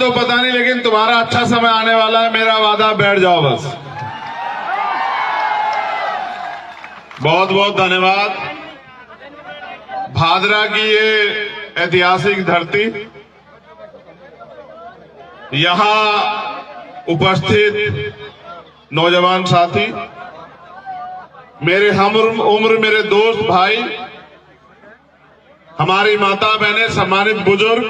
तो पता नहीं, लेकिन तुम्हारा अच्छा समय आने वाला है, मेरा वादा, बैठ जाओ बस। बहुत बहुत धन्यवाद। भादरा की ये ऐतिहासिक धरती, यहां उपस्थित नौजवान साथी, मेरे हम उम्र, मेरे दोस्त भाई, हमारी माता बहनें, सम्मानित बुजुर्ग,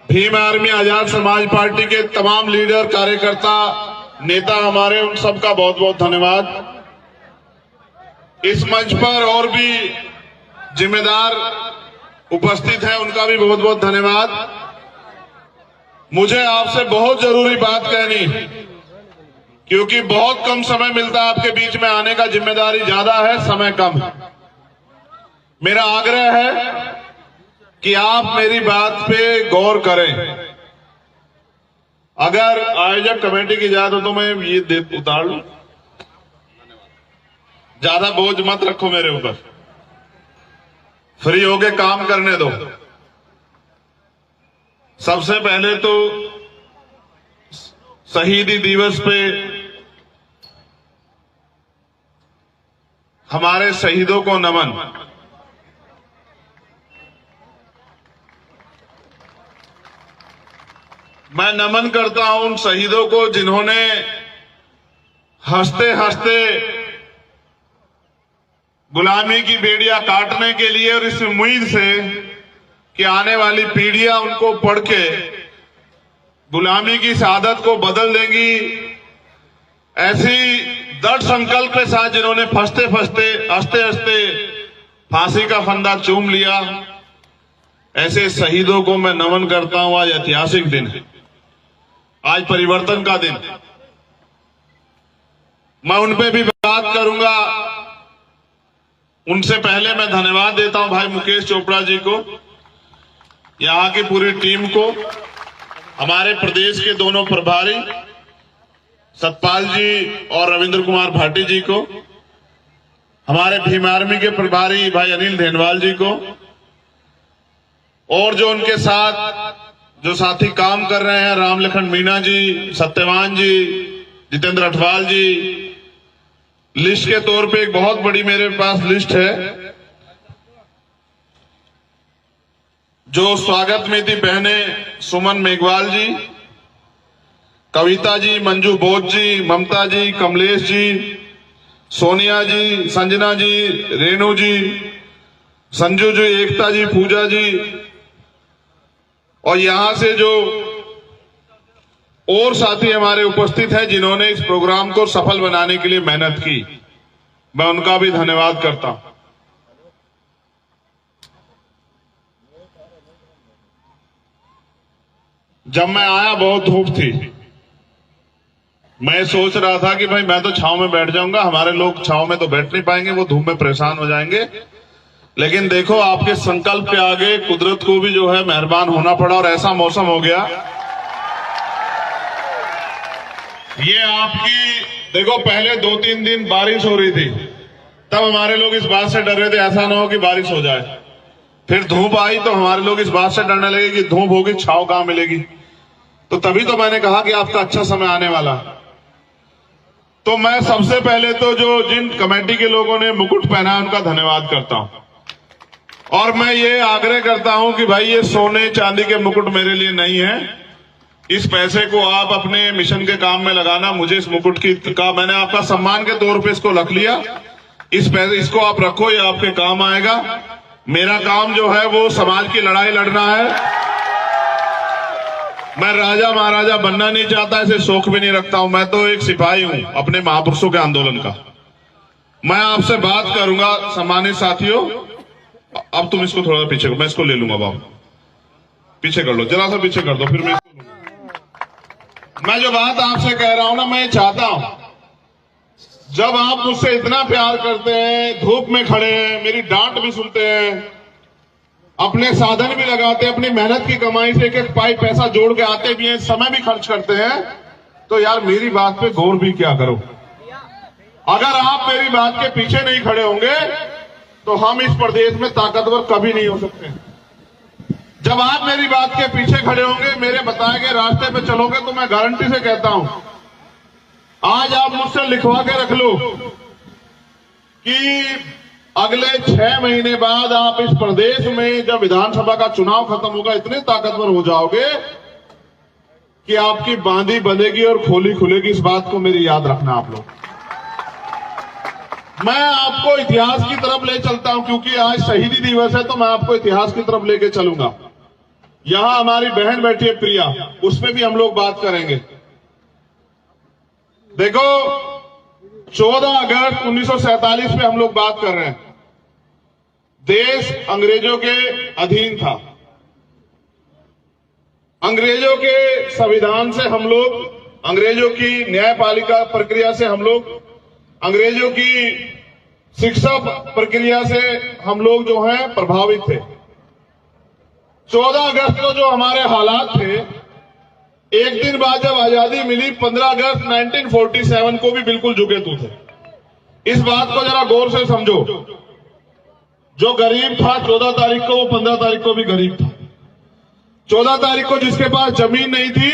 भीम आर्मी आजाद समाज पार्टी के तमाम लीडर, कार्यकर्ता, नेता हमारे, उन सबका बहुत बहुत धन्यवाद। इस मंच पर और भी जिम्मेदार उपस्थित हैं, उनका भी बहुत बहुत धन्यवाद। मुझे आपसे बहुत जरूरी बात कहनी, क्योंकि बहुत कम समय मिलता है आपके बीच में आने का, जिम्मेदारी ज्यादा है, समय कम है। मेरा आग्रह है कि आप मेरी बात पे गौर करें। अगर आयोजक कमेटी की इजाजत हो तो मैं ये उतार लूं, ज्यादा बोझ मत रखो मेरे ऊपर, फ्री होके काम करने दो। सबसे पहले तो शहीदी दिवस पे हमारे शहीदों को नमन। मैं नमन करता हूं उन शहीदों को जिन्होंने हंसते हंसते गुलामी की बेड़ियां काटने के लिए, और इस उम्मीद से कि आने वाली पीढ़ियां उनको पढ़ के गुलामी की शहादत को बदल देंगी, ऐसी दृढ़ संकल्प के साथ जिन्होंने फंसते हंसते फांसी का फंदा चूम लिया, ऐसे शहीदों को मैं नमन करता हूं। आज ऐतिहासिक दिन है, आज परिवर्तन का दिन। मैं उन पे भी बात करूंगा। उनसे पहले मैं धन्यवाद देता हूं भाई मुकेश चोपड़ा जी को, यहां की पूरी टीम को, हमारे प्रदेश के दोनों प्रभारी सतपाल जी और रविंद्र कुमार भाटी जी को, हमारे भीम आर्मी के प्रभारी भाई अनिल धेनवाल जी को, और जो उनके साथ जो साथी काम कर रहे हैं, रामलखन मीणा जी, सत्यवान जी, जितेंद्र अठवाल जी। लिस्ट के तौर पे एक बहुत बड़ी मेरे पास लिस्ट है। जो स्वागत में थी बहनें सुमन मेघवाल जी, कविता जी, मंजू बोध जी, ममता जी, कमलेश जी, सोनिया जी, संजना जी, रेणु जी, संजू जी, एकता जी, पूजा जी, और यहां से जो और साथी हमारे उपस्थित हैं जिन्होंने इस प्रोग्राम को सफल बनाने के लिए मेहनत की, मैं उनका भी धन्यवाद करता हूं। जब मैं आया बहुत धूप थी, मैं सोच रहा था कि भाई मैं तो छांव में बैठ जाऊंगा, हमारे लोग छांव में तो बैठ नहीं पाएंगे, वो धूप में परेशान हो जाएंगे। लेकिन देखो, आपके संकल्प के आगे कुदरत को भी जो है मेहरबान होना पड़ा, और ऐसा मौसम हो गया। ये आपकी देखो, पहले 2-3 दिन बारिश हो रही थी, तब हमारे लोग इस बात से डर रहे थे ऐसा ना हो कि बारिश हो जाए। फिर धूप आई तो हमारे लोग इस बात से डरने लगे कि धूप होगी, छांव कहां मिलेगी। तो तभी तो मैंने कहा कि आपका अच्छा समय आने वाला। तो मैं सबसे पहले तो जो जिन कमेटी के लोगों ने मुकुट पहना है उनका धन्यवाद करता हूं, और मैं ये आग्रह करता हूं कि भाई ये सोने चांदी के मुकुट मेरे लिए नहीं है। इस पैसे को आप अपने मिशन के काम में लगाना। मुझे इस मुकुट का मैंने आपका सम्मान के तौर पे इसको रख लिया। इसको आप रखो, ये आपके काम आएगा। मेरा काम जो है वो समाज की लड़ाई लड़ना है। मैं राजा महाराजा बनना नहीं चाहता, ऐसे शौक भी नहीं रखता हूं। मैं तो एक सिपाही हूं अपने महापुरुषों के आंदोलन का। मैं आपसे बात करूंगा सम्मानित साथियों। अब तुम इसको थोड़ा पीछे, मैं इसको ले लूंगा बाबू, पीछे कर लो, जरा सा पीछे कर दो, फिर मैं इसको लूंगा। मैं जो बात आपसे कह रहा हूं ना, मैं चाहता हूं जब आप मुझसे इतना प्यार करते हैं, धूप में खड़े हैं, मेरी डांट भी सुनते हैं, अपने साधन भी लगाते हैं, अपनी मेहनत की कमाई से एक पाई पैसा जोड़ के आते भी हैं, समय भी खर्च करते हैं, तो यार मेरी बात पे गौर भी क्या करो। अगर आप मेरी बात के पीछे नहीं खड़े होंगे तो हम इस प्रदेश में ताकतवर कभी नहीं हो सकते। जब आप मेरी बात के पीछे खड़े होंगे, मेरे बताए गए रास्ते पे चलोगे, तो मैं गारंटी से कहता हूं, आज आप मुझसे लिखवा के रख लो कि अगले 6 महीने बाद आप इस प्रदेश में जब विधानसभा का चुनाव खत्म होगा, इतने ताकतवर हो जाओगे कि आपकी बांधी बंधेगी और खोली खुलेगी। इस बात को मेरी याद रखना आप लोग। मैं आपको इतिहास की तरफ ले चलता हूं, क्योंकि आज शहीदी दिवस है, तो मैं आपको इतिहास की तरफ लेके चलूंगा। यहां हमारी बहन बैठी है प्रिया, उसमें भी हम लोग बात करेंगे। देखो, 14 अगस्त 1947 में हम लोग बात कर रहे हैं। देश अंग्रेजों के अधीन था। अंग्रेजों के संविधान से हम लोग, अंग्रेजों की न्यायपालिका प्रक्रिया से हम लोग, अंग्रेजों की शिक्षा प्रक्रिया से हम लोग जो हैं प्रभावित थे। 14 अगस्त को जो हमारे हालात थे, एक दिन बाद जब आजादी मिली 15 अगस्त 1947 को भी बिल्कुल झुके तू थे। इस बात को जरा गौर से समझो। जो गरीब था 14 तारीख को, वो 15 तारीख को भी गरीब था। 14 तारीख को जिसके पास जमीन नहीं थी,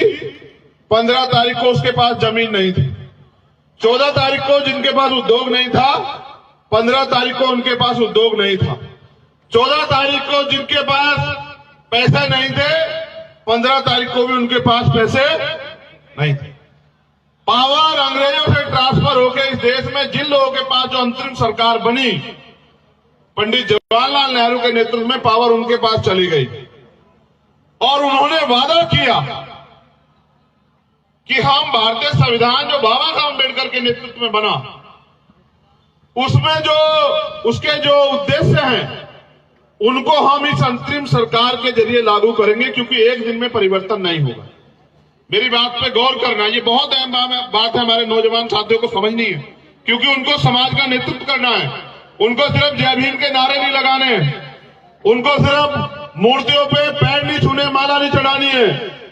15 तारीख को उसके पास जमीन नहीं थी। 14 तारीख को जिनके पास उद्योग नहीं था, 15 तारीख को उनके पास उद्योग नहीं था। 14 तारीख को जिनके पास पैसे नहीं थे, 15 तारीख को भी उनके पास पैसे नहीं थे। पावर अंग्रेजों से ट्रांसफर होकर इस देश में जिन लोगों के पास जो अंतरिम सरकार बनी, पंडित जवाहरलाल नेहरू के नेतृत्व में पावर उनके पास चली गई और उन्होंने वादा किया कि हम भारतीय संविधान जो बाबा साहब अम्बेडकर के नेतृत्व में बना, उसमें जो उसके जो उद्देश्य हैं, उनको हम इस अंतरिम सरकार के जरिए लागू करेंगे, क्योंकि एक दिन में परिवर्तन नहीं होगा। मेरी बात पे गौर करना, ये बहुत अहम बात है, हमारे नौजवान साथियों को समझनी है, क्योंकि उनको समाज का नेतृत्व करना है। उनको सिर्फ जय भीम के नारे नहीं लगाने, उनको सिर्फ मूर्तियों पे पैर नहीं छूने, माला नहीं चढ़ानी है।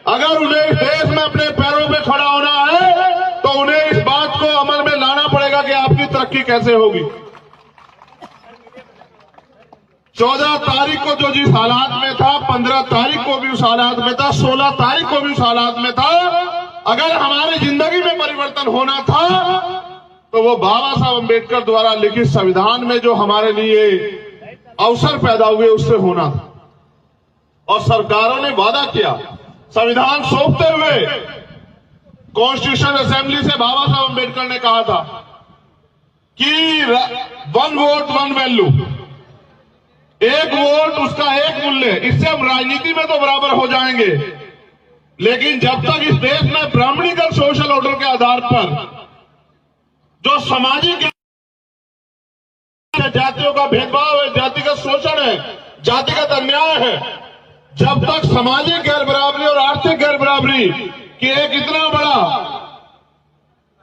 अगर उन्हें इस देश में अपने पैरों पे खड़ा होना है, तो उन्हें इस बात को अमल में लाना पड़ेगा कि आपकी तरक्की कैसे होगी। 14 तारीख को जो जिस हालात में था, 15 तारीख को भी उस हालात में था, 16 तारीख को भी उस हालात में था। अगर हमारी जिंदगी में परिवर्तन होना था, तो वो बाबा साहब अम्बेडकर द्वारा लिखित संविधान में जो हमारे लिए अवसर पैदा हुए, उससे होना था। और सरकारों ने वादा किया, संविधान सौंपते हुए कॉन्स्टिट्यूशन असेंबली से बाबा साहब अम्बेडकर ने कहा था कि 1 वोट 1 वैल्यू, एक वोट उसका एक मूल्य। इससे हम राजनीति में तो बराबर हो जाएंगे, लेकिन जब तक इस देश में ब्राह्मणिकल सोशल ऑर्डर के आधार पर जो सामाजिक जातियों का भेदभाव है, जातिगत शोषण है, जातिगत अन्याय है, जब तक सामाजिक गैर बराबरी और आर्थिक गैर बराबरी कि एक इतना बड़ा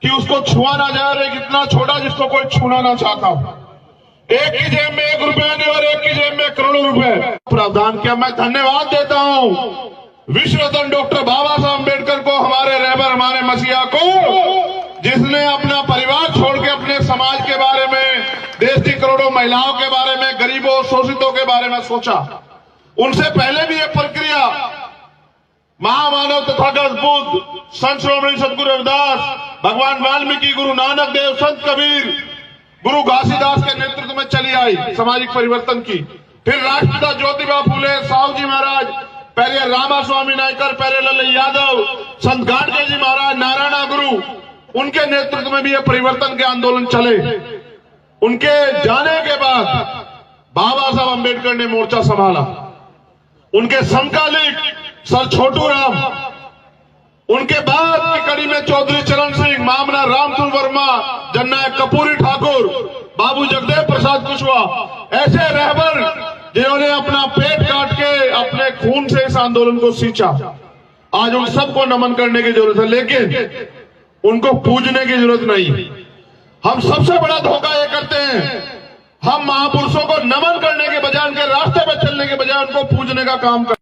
कि उसको छुआ ना जाए और एक इतना छोटा जिसको कोई छूना ना चाहता हो, एक की जेब में 1 रुपया नहीं और एक की जेब में करोड़ों रुपए प्रावधान किया। मैं धन्यवाद देता हूं विश्व रत्न डॉक्टर बाबा साहब अम्बेडकर को, हमारे रहबर, हमारे मसीहा को, जिसने अपना परिवार छोड़ के अपने समाज के बारे में, देश की करोड़ों महिलाओं के बारे में, गरीबों शोषितों के बारे में सोचा। उनसे पहले भी यह प्रक्रिया महामानव तथागत बुद्ध, संत श्रोमणी सतगुरु रविदास, भगवान वाल्मीकि, गुरु नानक देव, संत कबीर, गुरु घासीदास के नेतृत्व में चली आई सामाजिक परिवर्तन की। फिर राष्ट्रपिता ज्योतिबा फूले, साहू जी महाराज, पहले रामास्वामी नायकर, पहले लल्लू यादव, संत गाडगे जी महाराज, नारायणा गुरु, उनके नेतृत्व में भी ये परिवर्तन के आंदोलन चले। उनके जाने के बाद बाबा साहब अम्बेडकर ने मोर्चा संभाला। उनके समकालिक सर छोटू राम, उनके बाद की कड़ी में चौधरी चरण सिंह, मामना रामचंद्र वर्मा, जननायक कपूरी ठाकुर, बाबू जगदेव प्रसाद कुशवाहा, ऐसे रहबर जिन्होंने अपना पेट काट के अपने खून से इस आंदोलन को सींचा। आज उन सबको नमन करने की जरूरत है, लेकिन उनको पूजने की जरूरत नहीं। हम सबसे बड़ा धोखा ये करते हैं, हम महापुरुषों को नमन करने के बजाय, उनके रास्ते पर चलने के बजाय उनको पूजने का काम करते हैं।